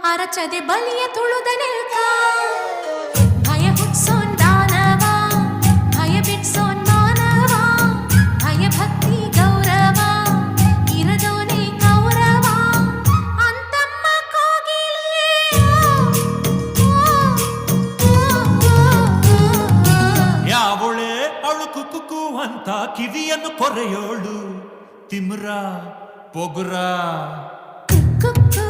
ಅರಚದೆ ಬಲಿಯ ತುಳುದ ನಿಲ್ಕ ಭಯ ಹುಟ್ಸೋನ್ ದಾನವ ಭಯ ಬಿಟ್ಸೋನ್ ಮಾನವ ಭಯ ಭಕ್ತಿ ಗೌರವ ಇರದೋನೆ ಕೌರವ ಅಂತಮ್ಮ ಕೋಗಿಲೆ ಯಾವಳೆ ಅಳುಕು ಕುಕು ಅಂತ ಕಿವಿಯನ್ನು ಕೊರೆಯೋಳು ತಿಮ್ರ ಪೊಗುರ ಕುಕ್ಕು